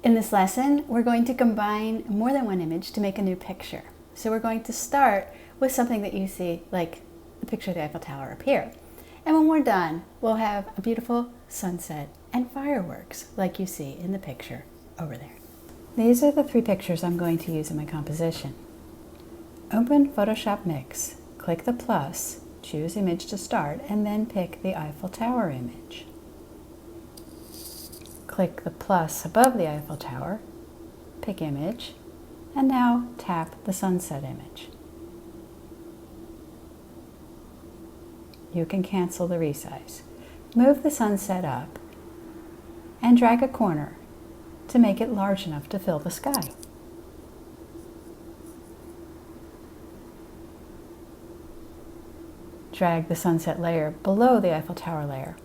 In this lesson, we're going to combine more than one image to make a new picture. So we're going to start with something that you see, like the picture of the Eiffel Tower up here. And when we're done, we'll have a beautiful sunset and fireworks like you see in the picture over there. These are the three pictures I'm going to use in my composition. Open Photoshop Mix, click the plus, choose Image to start, and then pick the Eiffel Tower image. Click the plus above the Eiffel Tower, pick Image, and now tap the sunset image. You can cancel the resize. Move the sunset up and drag a corner to make it large enough to fill the sky. Drag the sunset layer below the Eiffel Tower layer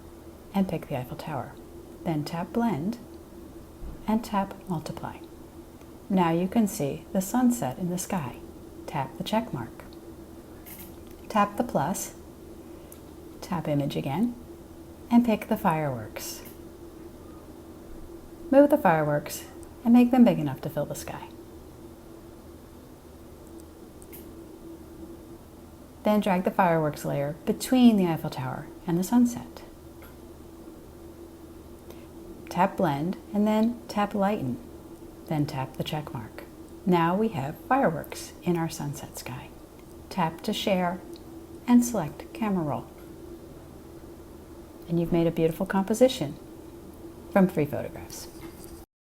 and pick the Eiffel Tower. Then tap Blend and tap Multiply. Now you can see the sunset in the sky. Tap the check mark. Tap the plus, tap Image again, and pick the fireworks. Move the fireworks and make them big enough to fill the sky. Then drag the fireworks layer between the Eiffel Tower and the sunset. Tap Blend and then tap Lighten, then tap the check mark. Now we have fireworks in our sunset sky. Tap to share and select Camera Roll. And you've made a beautiful composition from 3 photographs.